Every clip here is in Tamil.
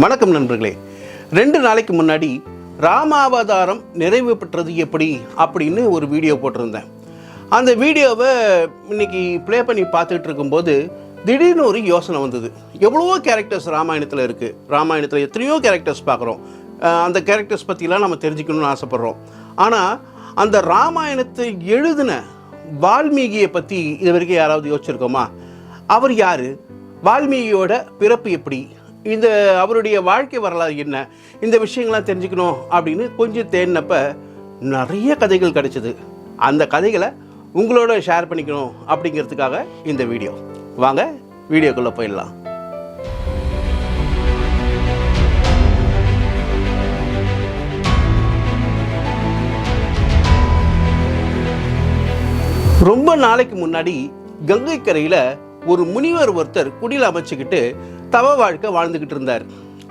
வணக்கம் நண்பர்களே. 2 நாளைக்கு முன்னாடி ராமாவதாரம் நிறைவு பெற்றது எப்படி அப்படின்னு ஒரு வீடியோ போட்டிருந்தேன். அந்த வீடியோவை இன்னைக்கு ப்ளே பண்ணி பார்த்துட்டு இருக்கும்போது திடீர்னு ஒரு யோசனை வந்தது. எவ்வளவோ கேரக்டர்ஸ் ராமாயணத்தில் இருக்குது. ராமாயணத்தில் எத்தனையோ கேரக்டர்ஸ் பார்க்குறோம். அந்த கேரக்டர்ஸ் பற்றிலாம் நம்ம தெரிஞ்சுக்கணும்னு ஆசைப்பட்றோம். ஆனால் அந்த ராமாயணத்தை எழுதின வால்மீகியை பற்றி இது வரைக்கும் யாராவது யோசிச்சிருக்கோமா? அவர் யார்? வால்மீகியோட பிறப்பு எப்படி? இந்த அவருடைய வாழ்க்கை வரலாறு என்ன? இந்த விஷயங்கள்லாம் தெரிஞ்சுக்கணும் அப்படின்னு கொஞ்சம் தேடினப்ப நிறைய கதைகள் கிடைச்சிது. அந்த கதைகளை உங்களோட ஷேர் பண்ணிக்கணும் அப்படிங்கிறதுக்காக இந்த வீடியோ. வாங்க வீடியோக்குள்ளே போயிடலாம். ரொம்ப நாளைக்கு முன்னாடி கங்கை கரையில் ஒரு முனிவர் ஒருத்தர் குடியில் அமைச்சுக்கிட்டு தவ வாழ்க்கை வாழ்ந்துக்கிட்டு இருந்தார்.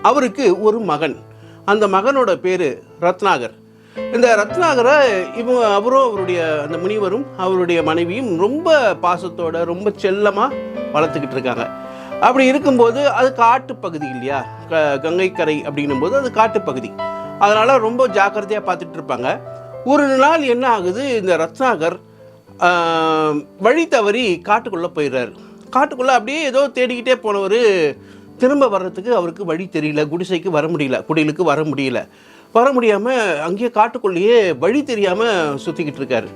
அவருக்கு ஒரு மகன். அந்த மகனோட பேர் ரத்னாகர். இந்த ரத்னாகரை அவரும் அவருடைய அந்த முனிவரும் அவருடைய மனைவியும் ரொம்ப பாசத்தோட ரொம்ப செல்லமாக வளர்த்துக்கிட்டு இருக்காங்க. அப்படி இருக்கும்போது அது காட்டுப்பகுதி இல்லையா, கங்கை கரை அப்படின்னும் போது அது காட்டுப்பகுதி. அதனால் ரொம்ப ஜாக்கிரதையாக பார்த்துட்டு இருப்பாங்க. ஒரு நாள் என்ன ஆகுது, இந்த ரத்னாகர் வழி தவறி காட்டுக்குள்ளே போயிடுறாரு. காட்டுக்குள்ளே அப்படியே ஏதோ தேடிக்கிட்டே போனவர் திரும்ப வர்றதுக்கு அவருக்கு வழி தெரியல. குடிசைக்கு வர முடியல, குடிலுக்கு வர முடியாமல் அங்கேயே காட்டுக்குள்ளேயே வழி தெரியாமல் சுற்றிக்கிட்டு இருக்காரு.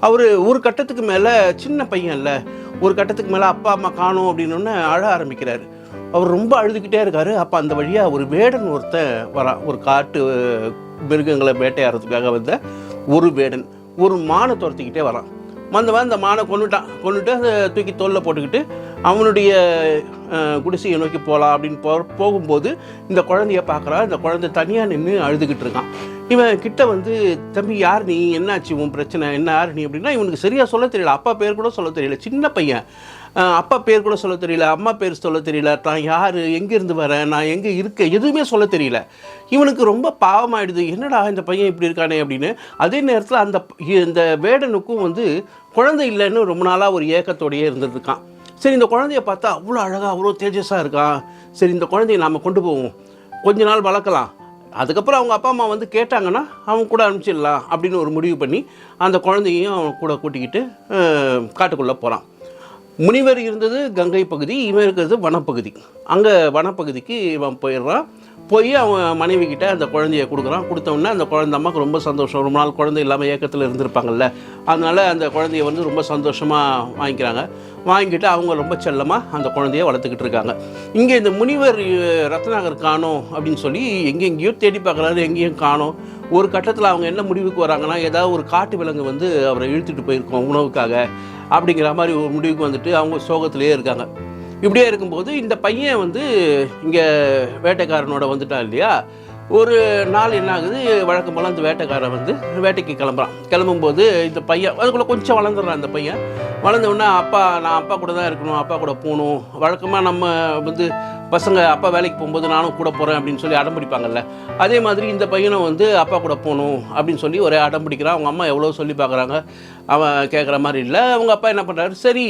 அவர் ஒரு கட்டத்துக்கு மேலே, சின்ன பையன் இல்லை, ஒரு கட்டத்துக்கு மேலே அப்பா அம்மா காணோம் அப்படின்னு அழ ஆரம்பிக்கிறாரு. அவர் ரொம்ப அழுதுகிட்டே இருக்கார். அப்போ அந்த வழியாக ஒரு வேடன் ஒருத்தன் வரான். ஒரு காட்டு மிருகங்களை வேட்டையாடுறதுக்காக வந்த ஒரு வேடன் ஒரு மானை துரத்திக்கிட்டே வரான். அந்த மானை கொண்டுட்டு அதை தூக்கி தோளில் போட்டுக்கிட்டு அவனுடைய குடிசையை நோக்கி போகலாம் அப்படின்னு போகும்போது இந்த குழந்தைய பார்க்குறான். இந்த குழந்தை தனியாக நின்று அழுதுகிட்டு இருக்கான். இவன் கிட்ட வந்து, தம்பி யார் நீ, என்னாச்சு உன் பிரச்சனை, என்ன யார் நீ அப்படின்னா இவனுக்கு சரியாக சொல்ல தெரியல. அப்பா பேர் கூட சொல்ல தெரியல. சின்ன பையன், அப்பா பேர் கூட சொல்ல தெரியல, அம்மா பேர் சொல்ல தெரியல, நான் யார், எங்கேருந்து வரேன், நான் எங்கே இருக்கேன், எதுவுமே சொல்ல தெரியல. இவனுக்கு ரொம்ப பாவமாயிடுது. என்னடா இந்த பையன் இப்படி இருக்கானே அப்படின்னு. அதே நேரத்தில் இந்த வேடனுக்கும் வந்து குழந்தை இல்லைன்னு ரொம்ப நாளாக ஒரு ஏக்கத்தோடையே இருந்துருக்கான். சரி, இந்த குழந்தைய பார்த்தா அவ்வளோ அழகாக அவ்வளோ தேஜஸாக இருக்கான். சரி, இந்த குழந்தைய நாம் கொண்டு போவோம், கொஞ்ச நாள் வளர்க்கலாம், அதுக்கப்புறம் அவங்க அப்பா அம்மா வந்து கேட்டாங்கன்னா அவன் கூட அனுப்பிச்சிடலாம் அப்படின்னு ஒரு முடிவு பண்ணி அந்த குழந்தையும் அவன் கூட கூட்டிக்கிட்டு காட்டுக்குள்ளே போகிறான். முனிவர் இருந்தது கங்கை பகுதி, இவன் இருக்கிறது வனப்பகுதி. அங்கே வனப்பகுதிக்கு இவன் போயிடுறான். போய் அவன் மனைவி கிட்ட அந்த குழந்தைய கொடுக்குறான். கொடுத்தோடனே அந்த குழந்தை அம்மாவுக்கு ரொம்ப சந்தோஷம். ரொம்ப நாள் குழந்தை இல்லாமல் ஏக்கத்தில் இருந்திருப்பாங்கல்ல, அதனால் அந்த குழந்தைய வந்து ரொம்ப சந்தோஷமாக வாங்கிக்கிறாங்க. வாங்கிட்டு அவங்க ரொம்ப செல்லமாக அந்த குழந்தைய வளர்த்துக்கிட்டு இருக்காங்க. இங்கே இந்த முனிவர் ரத்னாகர் காணோம் அப்படின்னு சொல்லி எங்கெங்கேயோ தேடி பார்க்குறாரு, எங்கேயும் காணோம். ஒரு கட்டத்தில் அவங்க என்ன முடிவுக்கு வராங்கன்னா, ஏதாவது ஒரு காட்டு விலங்கு வந்து அவரை இழுத்துட்டு போயிருக்கோம் உணவுக்காக அப்படிங்கிற மாதிரி ஒரு முடிவுக்கு வந்துட்டு அவங்க சோகத்திலே இருக்காங்க. இப்படியே இருக்கும்போது இந்த பையன் வந்து இங்கே வேட்டைக்காரனோட வந்துட்டான் இல்லையா. ஒரு நாள் என்ன ஆகுது, வழக்கம் போல் அந்த வேட்டைக்காரன் வந்து வேட்டைக்கு கிளம்பும்போது இந்த பையன் அதுக்குள்ளே கொஞ்சம் வளர்ந்துடுறான். அந்த பையன் வளர்ந்தவுடனே நான் அப்பா கூட தான் இருக்கணும், அப்பா கூட போகணும். வழக்கமாக நம்ம வந்து பசங்க அப்பா வேலைக்கு போகும்போது நானும் கூட போகிறேன் அப்படின்னு சொல்லி அடம் பிடிப்பாங்கல்ல, அதே மாதிரி இந்த பையனும் வந்து அப்பா கூட போகணும் அப்படின்னு சொல்லி ஒரே அடம் பிடிக்கிறான். அவங்க அம்மா எவ்வளோ சொல்லி பார்க்குறாங்க, அவன் கேட்குற மாதிரி இல்லை. அவங்க அப்பா என்ன பண்ணுறாரு, சரி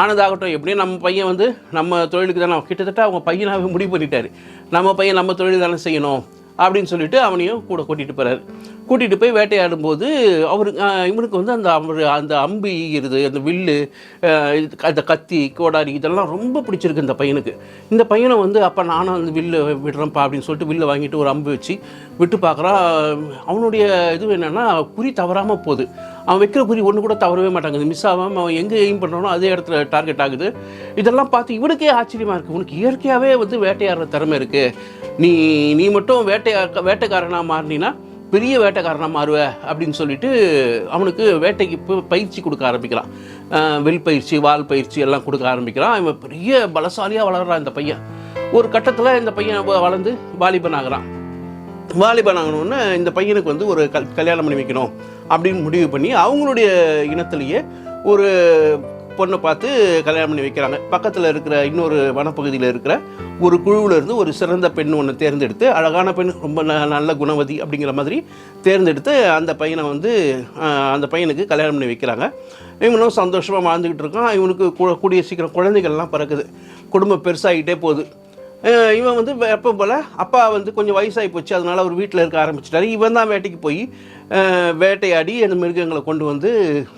ஆனதாகட்டும், எப்படியும் நம்ம பையன் வந்து நம்ம தொழிலுக்கு தானே, கிட்டத்தட்ட அவங்க பையனாகவே முடிவு பண்ணிட்டார், நம்ம பையன் நம்ம தொழில் தானே செய்யணும் அப்படின்னு சொல்லிட்டு அவனையும் கூட கூட்டிகிட்டு போகிறார். கூட்டிகிட்டு போய் வேட்டையாடும்போது இவனுக்கு வந்து அந்த அம்பு ஈகிறது, அந்த வில்லு, அந்த கத்தி கோடாரி இதெல்லாம் ரொம்ப பிடிச்சிருக்கு இந்த பையனுக்கு. இந்த பையனை வந்து அப்போ நானும் அந்த வில்லு விடுறேன்ப்பா அப்படின்னு சொல்லிட்டு வில்லை வாங்கிட்டு ஒரு அம்பு வச்சு விட்டு பார்க்குறான். அவனுடைய இது என்னென்னா, குறி தவறாமல் போகுது. அவன் வைக்கிற குறி ஒன்று கூட தவறவே மாட்டாங்க, மிஸ் ஆகாமல் அவன் எங்கே எய்ம் பண்ணுறானோ அதே இடத்துல டார்கெட் ஆகுது. இதெல்லாம் பார்த்து இவனுக்கே ஆச்சரியமாக இருக்குது. உனக்கு இயற்கையாகவே வந்து வேட்டையாடுற திறமை இருக்குது, நீ மட்டும் வேட்டைக்காரனாக மாறினா பெரிய வேட்டைக்காரனாக மாறுவ அப்படின்னு சொல்லிட்டு அவனுக்கு வேட்டைக்கு பயிற்சி கொடுக்க ஆரம்பிக்கிறான். வில் பயிற்சி, வால் பயிற்சி எல்லாம் கொடுக்க ஆரம்பிக்கிறான். இவன் பெரிய பலசாலியாக வளர்கிறான் இந்த பையன். ஒரு கட்டத்தில் இந்த பையன் வளர்ந்து வாலிபன் ஆகிறான். வாலிபன் ஆகணுன்னு இந்த பையனுக்கு வந்து ஒரு கல்யாணம் பண்ணி வைக்கணும் அப்படின்னு முடிவு பண்ணி அவங்களுடைய இனத்திலேயே ஒரு பொண்ணை பார்த்து கல்யாணம் பண்ணி வைக்கிறாங்க. பக்கத்தில் இருக்கிற இன்னொரு வனப்பகுதியில் இருக்கிற ஒரு குழுவில் இருந்து ஒரு சிறந்த பெண் ஒன்று தேர்ந்தெடுத்து, அழகான பெண், ரொம்ப நல்ல குணவதி அப்படிங்கிற மாதிரி தேர்ந்தெடுத்து அந்த பையனை வந்து அந்த பையனுக்கு கல்யாணம் பண்ணி வைக்கிறாங்க. இவனும் சந்தோஷமாக வாழ்ந்துக்கிட்டு இருக்கான். இவனுக்கு கூடிய சீக்கிரம் குழந்தைகள்லாம் பிறக்குது. குடும்பம் பெருசாகிட்டே போகுது. இவன் வந்து எப்போ போல் அப்பா வந்து கொஞ்சம் வயசாகி போச்சு, அதனால் அவர் வீட்டில் இருக்க ஆரம்பிச்சிட்டாரு. இவன் தான் வேட்டைக்கு போய் வேட்டையாடி அந்த மிருகங்களை கொண்டு வந்து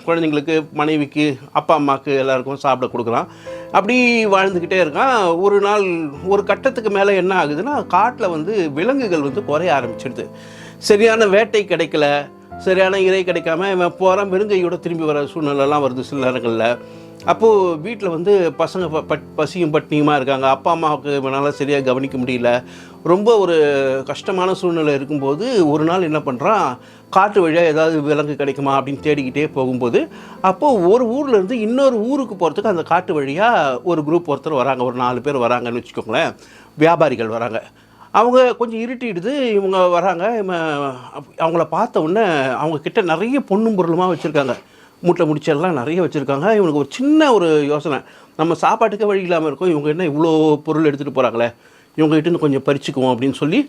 குழந்தைங்களுக்கு, மனைவிக்கு, அப்பா அம்மாவுக்கு எல்லாருக்கும் சாப்பிட கொடுக்குறான். அப்படி வாழ்ந்துக்கிட்டே இருக்கான். ஒரு நாள் ஒரு கட்டத்துக்கு மேலே என்ன ஆகுதுன்னா, காட்டில் வந்து விலங்குகள் வந்து குறைய ஆரம்பிச்சிடுது. சரியான வேட்டை கிடைக்கல, சரியான இறை கிடைக்காம இவன் போகிறான், மிருங்கையோட திரும்பி வர சூழ்நிலைலாம் வருது சில நேரங்களில். அப்போது வீட்டில் வந்து பசங்க பசியும் பட்டினியுமாக இருக்காங்க. அப்பா அம்மாவுக்கு இவனால் சரியாக கவனிக்க முடியல. ரொம்ப ஒரு கஷ்டமான சூழ்நிலை இருக்கும்போது ஒரு நாள் என்ன பண்ணுறான், காட்டு வழியாக ஏதாவது விலங்கு கிடைக்குமா அப்படின்னு தேடிக்கிட்டே போகும்போது, அப்போது ஒரு ஊர்லேருந்து இன்னொரு ஊருக்கு போகிறதுக்கு அந்த காட்டு வழியாக ஒரு குரூப் ஒருத்தர் வராங்க. ஒரு 4 பேர் வராங்கன்னு வச்சுக்கோங்களேன். வியாபாரிகள் வராங்க. அவங்க கொஞ்சம் இருட்டிடுது, இவங்க வராங்க. அவங்கள பார்த்த உடனே அவங்கக்கிட்ட நிறைய பொண்ணும் பொருளுமாக வச்சுருக்காங்க. மூட்டை முடிச்செல்லாம் நிறைய வச்சுருக்காங்க. இவனுக்கு ஒரு சின்ன ஒரு யோசனை, நம்ம சாப்பாட்டுக்கே வழி இல்லாமல் இருக்கும், இவங்க என்ன இவ்வளோ பொருள் எடுத்துகிட்டு போகிறாங்களே, இவங்ககிட்ட கொஞ்சம் பறிச்சுக்குவோம் அப்படின்னு சொல்லி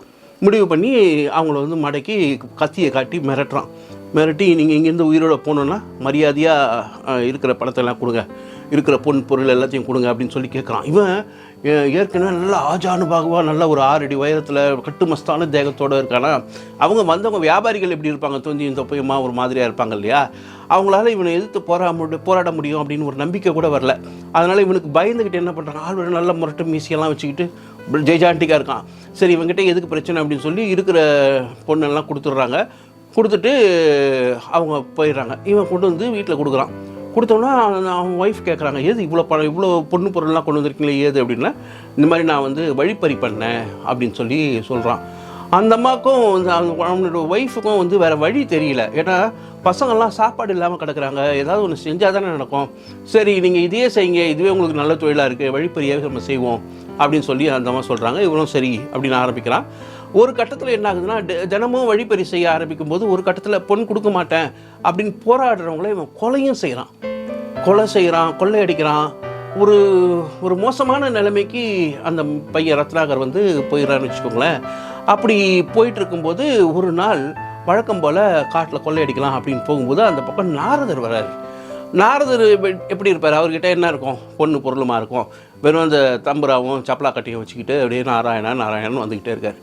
முடிவு பண்ணி அவங்கள வந்து மடக்கி கத்தியை காட்டி மிரட்டுறான். மிரட்டி நீங்கள் இங்கேருந்து உயிரோட போகணுன்னா மரியாதையாக இருக்கிற பணத்தெல்லாம் கொடுங்க, இருக்கிற பொருள் எல்லாத்தையும் கொடுங்க அப்படின்னு சொல்லி கேட்குறான். இவன் ஏற்கனவே நல்லா ஆஜானுபாகுவாக நல்ல ஒரு 6 அடி உயரத்தில் கட்டுமஸ்தான தேகத்தோடு இருக்கானா. அவங்க வந்தவங்க வியாபாரிகள் எப்படி இருப்பாங்க, தோஞ்சி இந்த தொப்பையுமா ஒரு மாதிரியாக இருப்பாங்க இல்லையா, அவங்களால இவனை எதிர்த்து போராட முடியும் அப்படின்னு ஒரு நம்பிக்கை கூட வரல. அதனால் இவனுக்கு பயந்துக்கிட்டு என்ன பண்ணுறாங்க, ஆள் நல்ல முரட்டு மீசியெல்லாம் வச்சுக்கிட்டு ஜெய்ஜாண்டிக்காக இருக்கான். சரி இவங்ககிட்ட எதுக்கு பிரச்சனை அப்படின்னு சொல்லி இருக்கிற பொண்ணெல்லாம் கொடுத்துட்றாங்க. கொடுத்துட்டு அவங்க போயிடுறாங்க. இவன் கொண்டு வந்து வீட்டில் கொடுக்குறான். கொடுத்தோன்னா அவங்க ஒய்ஃப் கேட்குறாங்க, ஏது இவ்வளோ பொண்ணு பொருள்லாம் கொண்டு வந்திருக்கீங்களே ஏது அப்படின்னா, இந்த மாதிரி நான் வந்து வழிப்பறி பண்ணேன் அப்படின்னு சொல்லி சொல்கிறான். அந்த அம்மாவுக்கும் அவனோட ஒய்ஃபுக்கும் வந்து வேறு வழி தெரியல. ஏன்னா பசங்கள்லாம் சாப்பாடு இல்லாமல் கிடக்குறாங்க, ஏதாவது ஒன்று செஞ்சால் தானே நடக்கும். சரி நீங்கள் இதையே செய்யுங்க, இதுவே உங்களுக்கு நல்ல தொழிலாக இருக்குது, வழிப்பறியாகவே நம்ம செய்வோம் அப்படின்னு சொல்லி அந்த அம்மா சொல்கிறாங்க. இவனும் சரி அப்படின்னு ஆரம்பிக்கிறான். ஒரு கட்டத்தில் என்ன ஆகுதுன்னா, தினமும் வழிப்பறி செய்ய ஆரம்பிக்கும் போது ஒரு கட்டத்தில் பொன் கொடுக்க மாட்டேன் அப்படின்னு போராடுறவங்கள இவன் கொலையும் செய்கிறான். கொலை செய்கிறான், கொள்ளையடிக்கிறான். ஒரு ஒரு மோசமான நிலைமைக்கு அந்த பையன் ரத்னாகர் வந்து போயிடறான்னு வச்சுக்கோங்களேன். அப்படி போயிட்டுருக்கும்போது ஒரு நாள் வழக்கம் போல் காட்டில் கொள்ளையடிக்கலாம் அப்படின்னு போகும்போது அந்த பக்கம் நாரதர் வராரு. நாரதர் எப்படி இருப்பார், அவர்கிட்ட என்ன இருக்கும், பொண்ணு பொருளுமா இருக்கும். வெறும் அந்த தம்புராவும் சப்பலா கட்டியும் வச்சுக்கிட்டு அப்படியே நாராயணன் வந்துக்கிட்டே இருக்கார்.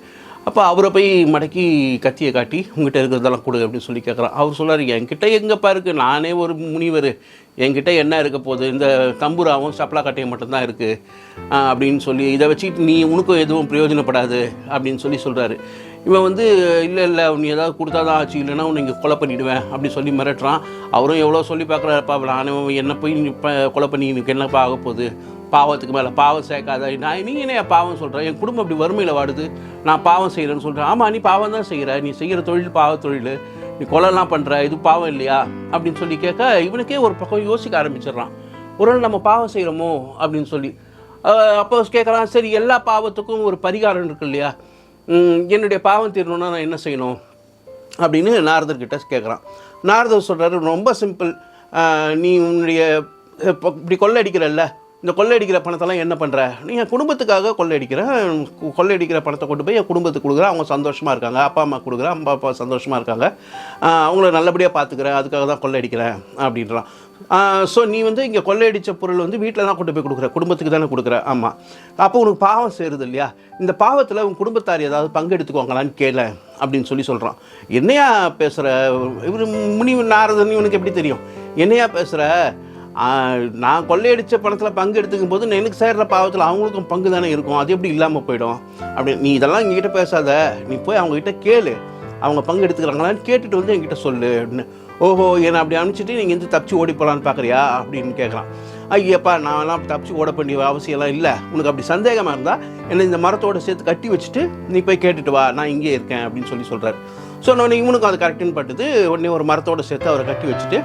அப்போ அவரை போய் மடக்கி கத்தியை காட்டி உங்ககிட்ட இருக்கிறதெல்லாம் கொடு அப்படின்னு சொல்லி கேட்குறான். அவர் சொல்கிறார், என்கிட்ட எங்கேப்பா இருக்குது, நானே ஒரு முனிவர், என்கிட்ட என்ன இருக்க போகுது, இந்த தம்புராவும் சப்பலா கட்டையும் மட்டும்தான் இருக்குது அப்படின்னு சொல்லி, இதை வச்சுக்கிட்டு நீ உனக்கும் எதுவும் பிரயோஜனப்படாது அப்படின்னு சொல்லி சொல்கிறாரு. இவன் வந்து இல்லை நீ ஏதாவது கொடுத்தா தான் ஆச்சு, இல்லைன்னா உன்னை இங்கே கொலை பண்ணிவிடுவேன் அப்படின்னு சொல்லி மிரட்டுறான். அவரும் எவ்வளோ சொல்லி பார்க்குறாருப்பா, நானே என்ன போய் கொலை பண்ணி எனக்கு என்னப்பா ஆக போகுது, பாவத்துக்கு மேலே பாவம் சேர்க்காத, நீ என்ன பாவம் சொல்கிறேன், என் குடும்பம் அப்படி வறுமையில் வாடுது, நான் பாவம் செய்கிறேன்னு சொல்கிறேன். ஆமாம் நீ பாவம் தான் செய்கிற, நீ செய்கிற தொழில் பாவ தொழில், நீ கொலைலாம் பண்ணுற, இது பாவம் இல்லையா அப்படின்னு சொல்லி கேட்க இவனுக்கே ஒரு பக்கம் யோசிக்க ஆரம்பிச்சிடுறான். ஒரு நாள் நம்ம பாவம் செய்கிறோமோ அப்படின்னு சொல்லி. அப்போ கேட்குறான், சரி எல்லா பாவத்துக்கும் ஒரு பரிகாரம் இருக்கு இல்லையா, என்னுடைய பாவம் தீரணும்னா நான் என்ன செய்யணும் அப்படின்னு நாரதர்கிட்ட கேட்குறான். நாரதர் சொல்கிறாரு, ரொம்ப சிம்பிள், நீ உன்னுடைய இப்படி கொள்ளையடிக்கிறல்ல, இந்த கொள்ளையடிக்கிற பணத்தெல்லாம் என்ன பண்ணுற, நீ என் குடும்பத்துக்காக கொள்ளையடிக்கிற பணத்தை கொண்டு போய் என் குடும்பத்துக்கு கொடுக்குறேன், அவங்க சந்தோஷமாக இருக்காங்க, அப்பா அம்மா கொடுக்குறேன், அப்பா சந்தோஷமாக இருக்காங்க, அவங்கள நல்லபடியாக பார்த்துக்கிறேன், அதுக்காக தான் கொள்ளையடிக்கிறேன் அப்படின்றான். ஸோ நீ வந்து இங்கே கொள்ளையடித்த பொருள் வந்து வீட்டில் தான் கொண்டு போய் கொடுக்குற, குடும்பத்துக்கு தானே கொடுக்குற. ஆமாம், அப்போ உனக்கு பாவம் சேருது இல்லையா, இந்த பாவத்தில் உன் குடும்பத்தார் ஏதாவது பங்கெடுத்துக்குவாங்களான்னு கேள அப்படின்னு சொல்லி சொல்கிறான். என்னையா பேசுகிற, இவர் நாரதன் இவனுக்கு எப்படி தெரியும், என்னையா பேசுகிற, நான் கொள்ளையடித்த பணத்தில் பங்கு எடுத்துக்கும் போது எனக்கு சேர்கிற பாவத்தில் அவங்களுக்கும் பங்கு தானே இருக்கும், அது எப்படி இல்லாமல் போயிடும் அப்படி, நீ இதெல்லாம் எங்ககிட்ட பேசாத, நீ போய் அவங்ககிட்ட கேளு, அவங்க பங்கு எடுத்துக்கிறாங்களான்னு கேட்டுட்டு வந்து என்கிட்ட சொல்லு அப்படின்னு. ஓஹோ, என்னை அப்படி அனுப்பிச்சிட்டு நீங்கள் எந்த தப்பிச்சு ஓடி போகலான்னு பார்க்குறியா அப்படின்னு கேட்குறான். ஐயப்பா, நான்லாம் தப்பிச்சு ஓட வேண்டிய அவசியம்லாம் இல்லை, உனக்கு அப்படி சந்தேகமாக இருந்தால் என்னை இந்த மரத்தோடு சேர்த்து கட்டி வச்சுட்டு நீ போய் கேட்டுட்டு வா, நான் இங்கே இருக்கேன் அப்படின்னு சொல்லி சொல்கிறார். ஸோ உடனே இவனுக்கும் அது கரெக்டுன்னு பட்டுது. உடனே ஒரு மரத்தோடு சேர்த்து அவரை கட்டி வச்சுட்டு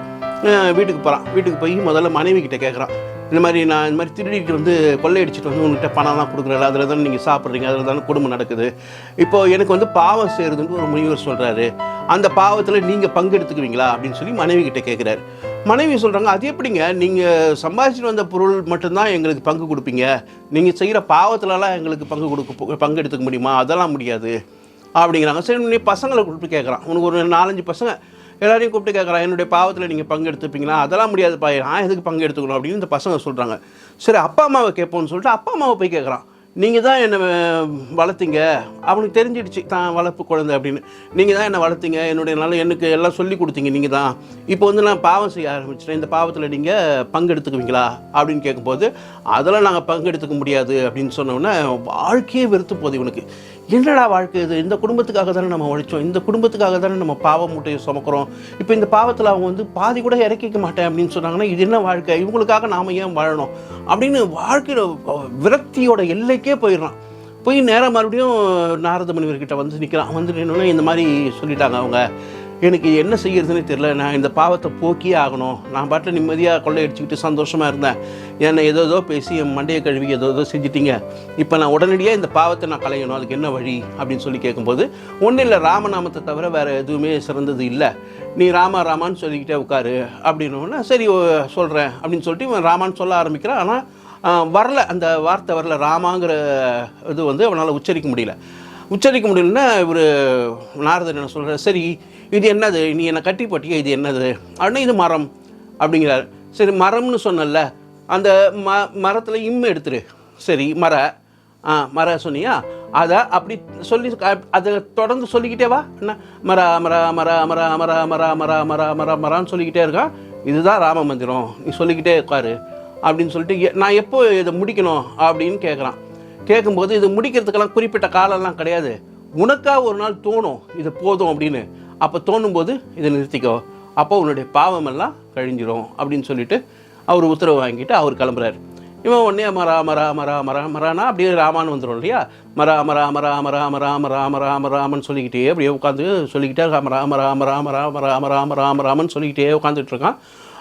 வீட்டுக்கு போகிறான். வீட்டுக்கு போய் முதல்ல மனைவி கிட்டே கேட்குறான், இந்த மாதிரி நான் இந்த மாதிரி திருடிட்டு வந்து கொள்ளையடிச்சிட்டு வந்து உங்கள்கிட்ட பணம்லாம் கொடுக்குறல, அதில் தானே நீங்கள் சாப்பிட்றீங்க, அதில் தானே குடும்பம் நடக்குது, இப்போது எனக்கு வந்து பாவம் சேருதுன்னு ஒரு முனிவர் சொல்கிறாரு, அந்த பாவத்தில் நீங்கள் பங்கெடுத்துக்குவீங்களா அப்படின்னு சொல்லி மனைவி கிட்டே கேட்குறாரு. மனைவி சொல்கிறாங்க, அது எப்படிங்க, நீங்கள் சம்பாதிச்சுட்டு வந்த பொருள் மட்டும்தான் எங்களுக்கு பங்கு கொடுப்பீங்க, நீங்கள் செய்கிற பாவத்துலலாம் எங்களுக்கு பங்கெடுத்துக்க முடியுமா, அதெல்லாம் முடியாது அப்படிங்கிறாங்க. சரி, நீ பசங்களை கூப்பிட்டு கேட்குறான், உனக்கு ஒரு 4-5 பசங்க எல்லாரையும் கூப்பிட்டு கேட்குறான், என்னுடைய பாவத்தில் நீங்கள் பங்கு எடுத்துப்பீங்களா, அதெல்லாம் முடியாதுப்பா, நான் எதுக்கு பங்கு எடுத்துக்கணும் அப்படின்னு இந்த பசங்க சொல்கிறாங்க. சரி அப்பா அம்மாவை கேட்போன்னு சொல்லிட்டு அப்பா அம்மாவை போய் கேட்குறான், நீங்கள் தான் என்னை வளர்த்தீங்க. அவனுக்கு தெரிஞ்சிடுச்சு தான் வளர்ப்பு குழந்தை அப்படின்னு. நீங்கள் தான் என்னை வளர்த்தீங்க, எனக்கு எல்லாம் சொல்லி கொடுத்தீங்க நீங்கள் தான். இப்போ வந்து நான் பாவம் செய்ய ஆரம்பிச்சிட்டேன், இந்த பாவத்தில் நீங்கள் பங்கெடுத்துக்குவீங்களா அப்படின்னு கேட்கும்போது, அதெல்லாம் நாங்கள் பங்கெடுத்துக்க முடியாது அப்படின்னு சொன்னோன்னே வாழ்க்கையே வெறுத்து போகுது இவனுக்கு. என்னடா வாழ்க்கை இது, இந்த குடும்பத்துக்காக தானே நம்ம உழைச்சோம், இந்த குடும்பத்துக்காக தானே நம்ம பாவ மூட்டையை சுமக்கிறோம், இப்போ இந்த பாவத்தில் அவங்க வந்து பாதி கூட இறக்கிக்க மாட்டேன் அப்படின்னு சொன்னாங்கன்னா இது என்ன வாழ்க்கை, இவங்களுக்காக நாம் ஏன் வாழணும் அப்படின்னு வாழ்க்கையில் விரக்தியோட எல்லைக்கே போயிடுறான். போய் நேராக மறுபடியும் நாரத முனிவர்கிட்ட வந்து நிற்கிறான். வந்து நின்னோன்னே இந்த மாதிரி சொல்லிட்டாங்க அவங்க, எனக்கு என்ன செய்யறதுன்னு தெரியல, நான் இந்த பாவத்தை போக்கியே ஆகணும், நான் பாட்டில் நிம்மதியாக கொள்ளையடிச்சிக்கிட்டு சந்தோஷமாக இருந்தேன், என்னை ஏதோ பேசி என் மண்டையை கழுவி ஏதோ செஞ்சிட்டிங்க, இப்போ நான் உடனடியாக இந்த பாவத்தை நான் களையணும், அதுக்கு என்ன வழி அப்படின்னு சொல்லி கேட்கும்போது, ஒன்றும் இல்லை, ராமநாமத்தை தவிர வேறு எதுவுமே சிறந்தது இல்லை, நீ ராமான்னு சொல்லிக்கிட்டே உட்காரு அப்படின்னோன்னா சரி சொல்கிறேன் அப்படின்னு சொல்லிட்டு இவன் ராமான்னு சொல்ல ஆரம்பிக்கிறான். ஆனால் வரல, அந்த வார்த்தை வரல, ராமாங்கிற இது வந்து அவனால் உச்சரிக்க முடியலன்னா இவர் நாரதர் என்ன சொல்கிறார், சரி இது என்னது, நீ என்னை கட்டி போட்டியா, இது என்னது அப்படின்னா இது மரம் அப்படிங்கிறார். சரி மரம்னு சொன்னல, அந்த மரத்தில் இம்மை எடுத்துரு, சரி மர சொன்னியா, அதை அப்படி சொல்லி அதை தொடர்ந்து சொல்லிக்கிட்டே வா, என்ன மரான்னு சொல்லிக்கிட்டே இருக்கான். இதுதான் ராம மந்திரம், நீ சொல்லிக்கிட்டே உட்காரு அப்படின்னு சொல்லிட்டு நான் எப்போ இதை முடிக்கணும் அப்படின்னு கேட்குறான். கேட்கும்போது இது முடிக்கிறதுக்கெல்லாம் குறிப்பிட்ட காலம்லாம் கிடையாது, உனக்காக ஒரு நாள் தோணும் இது போதும் அப்படின்னு, அப்போ தோணும்போது இதை நிறுத்திக்கோ, அப்போ உன்னுடைய பாவமெல்லாம் கழிஞ்சிரும் அப்படின்னு சொல்லிட்டு அவர் உத்தரவு வாங்கிட்டு அவர் கிளம்புறாரு. இவன் உடனே மரானா அப்படியே ராமான்னு வந்துடும் இல்லையா, ராமன்னு சொல்லிக்கிட்டே அப்படியே உட்காந்து சொல்லிக்கிட்டே ராமன்னு சொல்லிக்கிட்டே உட்காந்துட்டு இருக்கான்.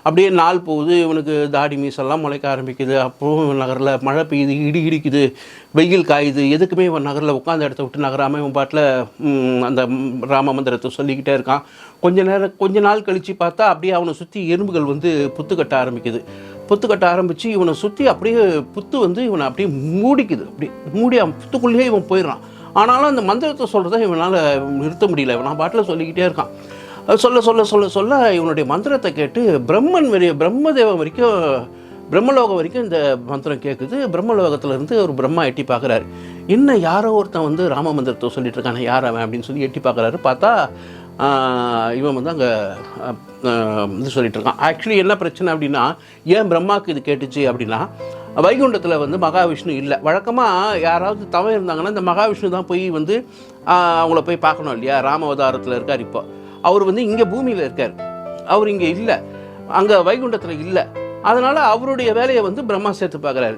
அப்படியே நாள் போகுது, இவனுக்கு தாடி மீசெல்லாம் முளைக்க ஆரம்பிக்குது. அப்புறம் நகரில் மழை பெய்யுது, இடி இடிக்குது, வெயில் காயுது, எதுக்குமே இவன் நகரில் உட்காந்த இடத்த விட்டு நகராமல் இவன் பாட்டில் அந்த ராம மந்திரத்தை சொல்லிக்கிட்டே இருக்கான். கொஞ்ச நாள் கழித்து பார்த்தா அப்படியே அவனை சுற்றி எறும்புகள் வந்து புத்து கட்ட ஆரம்பித்து இவனை சுற்றி அப்படியே புத்து வந்து இவனை அப்படியே மூடிக்குது. மூடி அவன் புத்துக்குள்ளேயே இவன் போயிடுறான். ஆனாலும் அந்த மந்திரத்தை சொல்கிறத இவனால் நிறுத்த முடியல, இவன் பாட்டில் சொல்லிக்கிட்டே இருக்கான். சொல்ல இவனுடைய மந்திரத்தை கேட்டு பிரம்மதேவன் வரைக்கும், பிரம்மலோகம் வரைக்கும் இந்த மந்திரம் கேட்குது. பிரம்மலோகத்திலேருந்து ஒரு பிரம்மா எட்டி பார்க்குறாரு, என்ன யாரோ ஒருத்தன் வந்து ராம மந்திரத்தை சொல்லிட்டு இருக்கானே, யார் அவன் அப்படின்னு சொல்லி எட்டி பார்க்குறாரு. பார்த்தா இவன் வந்து அங்கே இது சொல்லிட்டு இருக்கான். ஆக்சுவலி என்ன பிரச்சனை அப்படின்னா, ஏன் பிரம்மாவுக்கு இது கேட்டுச்சு அப்படின்னா, வைகுண்டத்தில் வந்து மகாவிஷ்ணு இல்லை. வழக்கமாக யாராவது தவம் இருந்தாங்கன்னா இந்த மகாவிஷ்ணு தான் போய் வந்து அவங்கள போய் பார்க்கணும் இல்லையா. ராமவதாரத்தில் இருக்கார், இப்போ அவர் வந்து இங்கே பூமியில் இருக்கார், அவர் இங்கே இல்லை, அங்கே வைகுண்டத்தில் இல்லை. அதனால் அவருடைய வேலையை வந்து பிரம்மா சேர்த்து பார்க்குறாரு.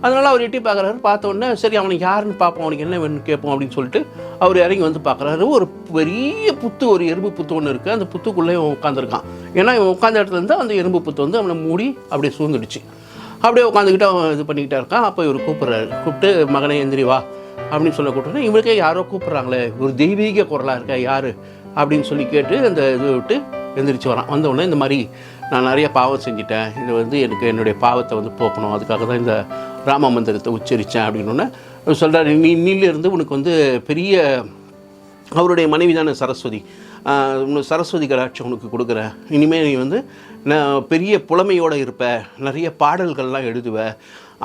அதனால் அவர் எட்டி பார்க்குறாரு. பார்த்தோன்னே சரி அவனுக்கு யாருன்னு பார்ப்போம், அவனுக்கு என்ன வேணும்னு கேட்போம் அப்படின்னு சொல்லிட்டு அவர் இறங்கி வந்து பார்க்குறாரு. ஒரு பெரிய புத்து, ஒரு எறும்பு புத்து ஒன்று இருக்குது. அந்த புத்துக்குள்ளே இவன் உட்காந்துருக்கான். ஏன்னா இவன் உட்காந்த இடத்துலேருந்து அந்த எறும்பு புத்து வந்து அவனை மூடி அப்படியே சூழ்ந்துடுச்சு. அப்படியே உட்காந்துக்கிட்டு அவன் இது பண்ணிக்கிட்டே இருக்கான். அப்போ இவர் கூப்பிட்றாரு, கூப்பிட்டு மகனை எந்திரி வா அப்படின்னு சொல்ல கூப்பிட்டோன்னா, இவருக்கே யாரோ கூப்பிட்றாங்களே, ஒரு தெய்வீக குரலாக இருக்கா யார் அப்படின்னு சொல்லி கேட்டு அந்த இது விட்டு எந்திரிச்சு வரான். வந்தவுடனே இந்த மாதிரி நான் நிறைய பாவம் செஞ்சிட்டேன், இது வந்து எனக்கு என்னுடைய பாவத்தை வந்து போக்கணும், அதுக்காக தான் இந்த ராம மந்திரத்தை உச்சரித்தேன் அப்படின்னோடனே சொல்கிறார், நீலிருந்து உனக்கு வந்து பெரிய, அவருடைய மனைவி தானே சரஸ்வதி, சரஸ்வதி கடாட்சம் உனக்கு கொடுக்குறேன், இனிமேல் நீ வந்து நான் பெரிய புலமையோடு இருப்ப, நிறைய பாடல்கள்லாம் எழுதுவ,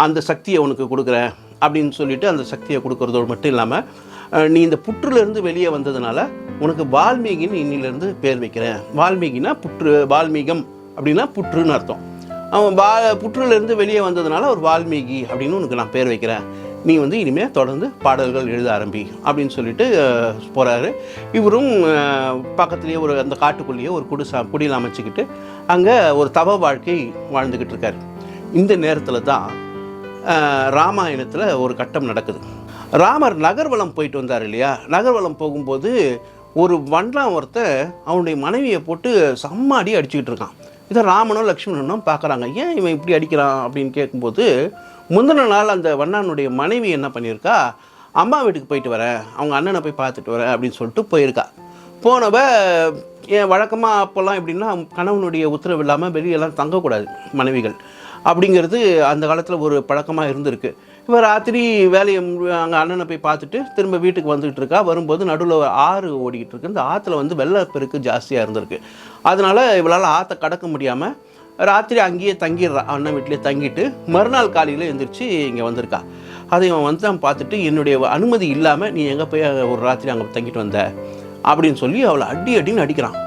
அந்த சக்தியை உனக்கு கொடுக்குறேன் அப்படின்னு சொல்லிட்டு அந்த சக்தியை கொடுக்குறதோடு மட்டும் இல்லாமல் நீ இந்த புற்றுலேருந்து வெளியே வந்ததுனால உனக்கு வால்மீகின்னு இன்னிலேருந்து பேர் வைக்கிறேன். வால்மீகினா புற்று, வால்மீகம் அப்படின்னா புற்றுன்னு அர்த்தம். அவன் புற்றுலேருந்து வெளியே வந்ததுனால ஒரு வால்மீகி அப்படின்னு உனக்கு நான் பேர் வைக்கிறேன், நீ வந்து இனிமேல் தொடர்ந்து பாடல்கள் எழுத ஆரம்பி அப்படின்னு சொல்லிட்டு போகிறாரு. இவரும் பக்கத்துலேயே ஒரு அந்த காட்டுக்குள்ளேயே ஒரு குடியில் அமைச்சிக்கிட்டு அங்கே ஒரு தவ வாழ்க்கை வாழ்ந்துக்கிட்டு இருக்கார். இந்த நேரத்தில் தான் ராமாயணத்தில் ஒரு கட்டம் நடக்குது. ராமர் நகர்வலம் போயிட்டு வந்தார் இல்லையா. நகர்வலம் போகும்போது ஒரு வண்டான் ஒருத்தன் அவனுடைய மனைவியை போட்டு செம்மாடி அடிச்சுக்கிட்டு இருக்கான். இதை ராமனும் லக்ஷ்மணனும் பார்க்குறாங்க. ஏன் இவன் இப்படி அடிக்கிறான் அப்படின்னு கேட்கும்போது, முந்தின நாள் அந்த வண்ணானுடைய மனைவி என்ன பண்ணியிருக்கா, அம்மா வீட்டுக்கு போயிட்டு வரேன், அவங்க அண்ணனை போய் பார்த்துட்டு வரேன் அப்படின்னு சொல்லிட்டு போயிருக்கா. போனவ என் வழக்கமாக அப்போல்லாம் எப்படின்னா கணவனுடைய உத்தரவு இல்லாமல் வெளியெல்லாம் தங்கக்கூடாது மனைவிகள் அப்படிங்கிறது அந்த காலத்தில் ஒரு பழக்கமாக இருந்திருக்கு. இப்போ ராத்திரி வேலையை அங்கே அண்ணனை போய் பார்த்துட்டு திரும்ப வீட்டுக்கு வந்துக்கிட்டு இருக்கா. வரும்போது நடுவில் ஆறு ஓடிக்கிட்டு இருக்கு. இந்த ஆற்றுல வந்து வெள்ளப்பெருக்கு ஜாஸ்தியாக இருந்திருக்கு. அதனால் இவளால் ஆற்றை கடக்க முடியாமல் ராத்திரி அங்கேயே தங்கிடுறா, அண்ணன் வீட்டிலே தங்கிட்டு மறுநாள் காலையில் எழுந்திரிச்சு இங்கே வந்திருக்கா. அதை இவன் வந்து தான் பார்த்துட்டு என்னுடைய அனுமதி இல்லாமல் நீ எங்கே போய் ஒரு ராத்திரி அங்கே தங்கிட்டு வந்த அப்படின்னு சொல்லி அவளை அடின்னு அடிக்கிறான்.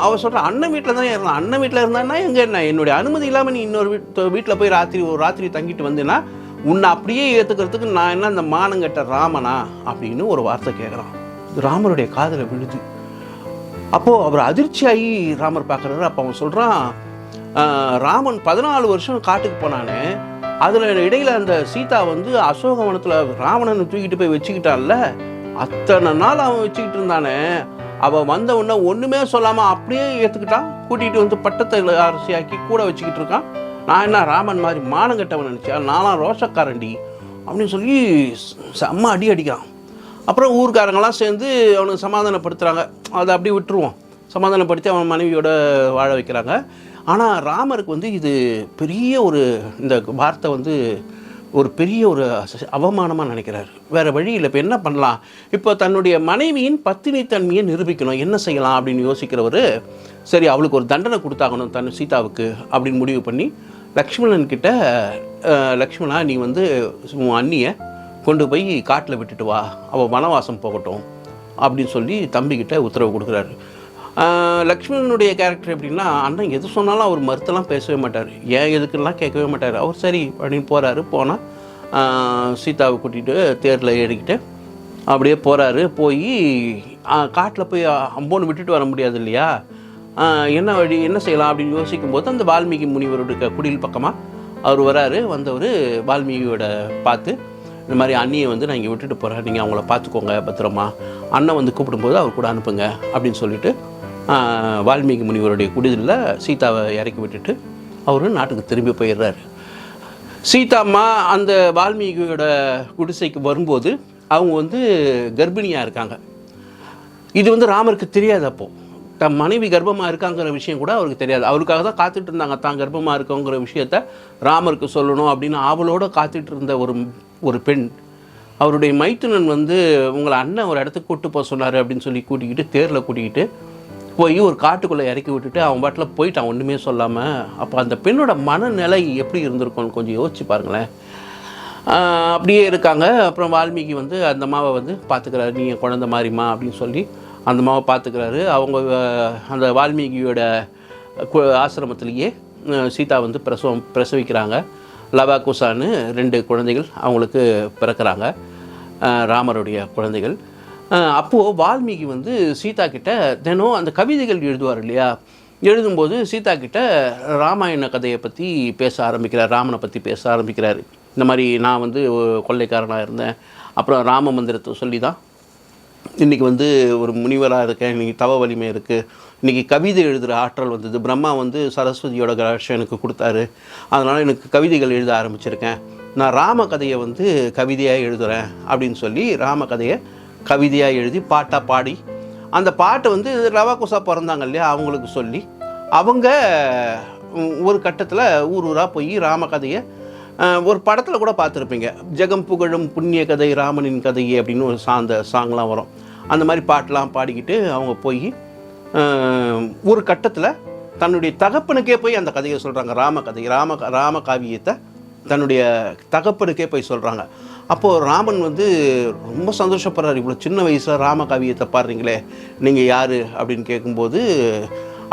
அவள் சொல்கிறான், அண்ணன் வீட்டில் தான் இருந்தான். அண்ணன் வீட்டில் இருந்தான்னா எங்கே என்ன என்னுடைய அனுமதி இல்லாமல் நீ இன்னொரு வீட்டில் போய் ஒரு ராத்திரி தங்கிட்டு வந்தேன்னா உன்னை அப்படியே ஏற்றுக்கிறதுக்கு நான் என்ன அந்த மானங்கட்ட ராமனா அப்படின்னு ஒரு வார்த்தை கேட்குறான். ராமருடைய காதில் விழுது. அப்போது அவர் அதிர்ச்சியாகி ராமர் பார்க்குறாரு. அப்போ அவன் சொல்கிறான், ராமன் 14 வருஷம் காட்டுக்கு போனானே, அதில் இடையில் அந்த சீதா வந்து அசோகவனத்தில் ராவணனை தூக்கிட்டு போய் வச்சுக்கிட்டான்ல, அத்தனை நாள் அவன் வச்சுக்கிட்டு இருந்தானே, அவள் வந்த உடனே ஒன்றுமே சொல்லாமல் அப்படியே ஏற்றுக்கிட்டான். கூட்டிகிட்டு வந்து பட்டத்தை அரசியாக்கி கூட வச்சுக்கிட்டு இருக்கான். நான் என்ன ராமன் மாதிரி மானங்கட்டவன் நினச்சா, நான்லாம் ரோஷக்காரண்டி அப்படின்னு சொல்லி செம்ம அடிக்கிறான். அப்புறம் ஊர்க்காரங்களாம் சேர்ந்து அவனுக்கு சமாதானப்படுத்துகிறாங்க. அதை அப்படியே விட்டுருவோம். சமாதானப்படுத்தி அவன் மனைவியோட வாழ வைக்கிறாங்க. ஆனால் ராமருக்கு வந்து இது பெரிய இந்த வார்த்தை வந்து ஒரு பெரிய அவமானமாக நினைக்கிறார். வேறு வழி இல்லை. இப்போ என்ன பண்ணலாம்? இப்போ தன்னுடைய மனைவியின் பத்தினித்தன்மையை நிரூபிக்கணும், என்ன செய்யலாம் அப்படின்னு யோசிக்கிறவர், சரி அவளுக்கு ஒரு தண்டனை கொடுத்தாகணும் தன் சீதாவுக்கு அப்படின்னு முடிவு பண்ணி லக்ஷ்மணன்கிட்ட, லக்ஷ்மணா நீ வந்து உன் அண்ணியை கொண்டு போய் காட்டில் விட்டுட்டு வா, அவள் வனவாசம் போகட்டும் அப்படின்னு சொல்லி தம்பிக்கிட்ட உத்தரவு கொடுக்குறாரு. லக்ஷ்மணனுடைய கேரக்டர் எப்படின்னா, அண்ணன் எது சொன்னாலும் அவர் மறுத்தெல்லாம் பேசவே மாட்டார், ஏன் எதுக்குலாம் கேட்கவே மாட்டார். அவர் சரி அப்படின்னு போகிறாரு. போனால் சீதாவை கூட்டிகிட்டு தேரில் ஏறிக்கிட்டு அப்படியே போகிறாரு. போய் காட்டில் போய் அம்போன்னு விட்டுட்டு வர முடியாது இல்லையா, என்ன வழி, என்ன செய்யலாம் அப்படின்னு யோசிக்கும்போது அந்த வால்மீகி முனிவருடைய குடில் பக்கமாக அவர் வராரு. வந்தவர் வால்மீகியோட பார்த்து, இந்த மாதிரி அண்ணியை வந்து நான் இங்கே விட்டுட்டு போகிறேன், நீங்கள் அவங்கள பார்த்துக்கோங்க பத்திரமா, அண்ணன் வந்து கூப்பிடும்போது அவர் கூட அனுப்புங்க அப்படின்னு சொல்லிட்டு வால்மீகி முனிவருடைய குடிலில் சீதாவை இறக்கி விட்டுட்டு அவர் நாட்டுக்கு திரும்பி போயிடுறாரு. சீதாம்மா அந்த வால்மீகியோட குடிசைக்கு வரும்போது அவங்க வந்து கர்ப்பிணியாக இருக்காங்க. இது வந்து ராமருக்கு தெரியாது. அப்போது தன் மனைவி கர்ப்பமாக இருக்காங்கிற விஷயம் கூட அவருக்கு தெரியாது. அவருக்காக தான் காத்துட்டு இருந்தாங்க. தான் கர்ப்பமாக இருக்கோங்கிற விஷயத்த ராமருக்கு சொல்லணும் அப்படின்னு ஆவலோடு காத்துட்டு இருந்த ஒரு பெண், அவருடைய மைத்துனன் வந்து உங்களை அண்ணன் ஒரு இடத்துக்கு கூப்பிட்டு போக சொன்னார் அப்படின்னு சொல்லி கூட்டிக்கிட்டு தேரில் கூட்டிக்கிட்டு போய் ஒரு காட்டுக்குள்ளே இறக்கி விட்டுட்டு அவன் பாட்டில் போயிட்டான் ஒன்றுமே சொல்லாமல். அப்போ அந்த பெண்ணோட மனநிலை எப்படி இருந்திருக்கும்னு கொஞ்சம் யோசிச்சு பாருங்களேன். அப்படியே இருக்காங்க. அப்புறம் வால்மீகி வந்து அந்த அம்மாவை வந்து பார்த்துக்கிறாரு, நீ என் குழந்த மாதிரிம்மா அப்படின்னு சொல்லி அந்த அம்மாவை பார்த்துக்கிறாரு. அவங்க அந்த வால்மீகியோட ஆசிரமத்திலேயே சீதா வந்து பிரசவிக்கிறாங்க. லவா குசான்னு 2 குழந்தைகள் அவங்களுக்கு பிறக்கிறாங்க, ராமருடைய குழந்தைகள். அப்போது வால்மீகி வந்து சீதா கிட்ட தினம் அந்த கவிதைகள் எழுதுவார் இல்லையா, எழுதும்போது சீதா கிட்ட ராமாயண கதையை பற்றி பேச ஆரம்பிக்கிறார், ராமனை பற்றி பேச ஆரம்பிக்கிறார். இந்த மாதிரி நான் வந்து கொள்ளைக்காரனாக இருந்தேன், அப்புறம் ராம மந்திரத்தை சொல்லி தான் இன்றைக்கி வந்து ஒரு முனிவராக இருக்கேன், இன்றைக்கி தவ வலிமை இருக்குது, இன்றைக்கி கவிதை எழுதுகிற ஆற்றல் வந்தது, பிரம்மா வந்து சரஸ்வதியோட கடாட்சம் எனக்கு கொடுத்தாரு, அதனால் எனக்கு கவிதைகள் எழுத ஆரம்பிச்சிருக்கேன், நான் ராம கதையை வந்து கவிதையாக எழுதுகிறேன் அப்படின்னு சொல்லி ராம கதையை கவிதையாக எழுதி பாட்டாக பாடி அந்த பாட்டை வந்து லவா குசா பிறந்தாங்க இல்லையா அவங்களுக்கு சொல்லி அவங்க ஒரு கட்டத்தில் ஊராக போய் ராம கதையை ஒரு படத்தில் கூட பார்த்துருப்பீங்க, ஜெகம் புகழும் புண்ணிய கதை ராமனின் கதையே அப்படின்னு ஒரு சாங்லாம் வரும். அந்த மாதிரி பாட்டெலாம் பாடிக்கிட்டு அவங்க போய் ஒரு கட்டத்தில் தன்னுடைய தகப்பனுக்கே போய் அந்த கதையை சொல்கிறாங்க, ராம கதை ராம காவியத்தை தன்னுடைய தகப்பனுக்கே போய் சொல்கிறாங்க. அப்போது ராமன் வந்து ரொம்ப சந்தோஷப்படுறாரு, இவ்வளோ சின்ன வயசில் ராம காவியத்தை பாடுறீங்களே, நீங்கள் யார் அப்படின்னு கேட்கும்போது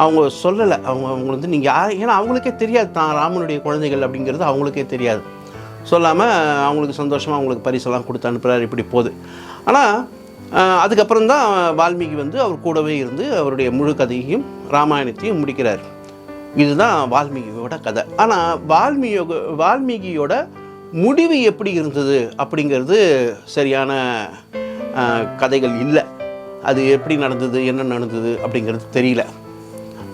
அவங்க சொல்லலை. அவங்க வந்து நீங்கள் யார், ஏன்னா அவங்களுக்கே தெரியாது தான் ராமனுடைய குழந்தைகள் அப்படிங்கிறது அவங்களுக்கே தெரியாது. சொல்லாமல் அவங்களுக்கு சந்தோஷமாக அவங்களுக்கு பரிசெல்லாம் கொடுத்து அனுப்புகிறார். இப்படி போகுது. ஆனால் அதுக்கப்புறம் தான் வால்மீகி வந்து அவர் கூடவே இருந்து அவருடைய முழு கதையையும் ராமாயணத்தையும் முடிக்கிறார். இதுதான் வால்மீகியோட கதை. ஆனால் வால்மீகியோட முடிவு எப்படி இருந்தது அப்படிங்கிறது சரியான கதைகள் இல்லை. அது எப்படி நடந்தது, என்ன நடந்தது அப்படிங்கிறது தெரியல.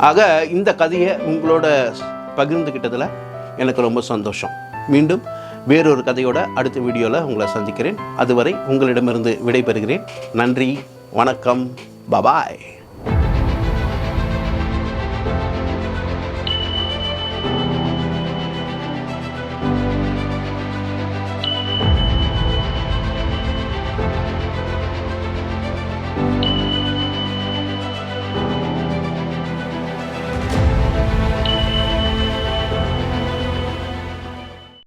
ஆக இந்த கதையை உங்களோட பகிர்ந்துக்கிட்டதில் எனக்கு ரொம்ப சந்தோஷம். மீண்டும் வேறொரு கதையோட அடுத்த வீடியோவில் உங்களை சந்திக்கிறேன். அதுவரை உங்களிடமிருந்து விடைபெறுகிறேன். நன்றி, வணக்கம், பபாய்.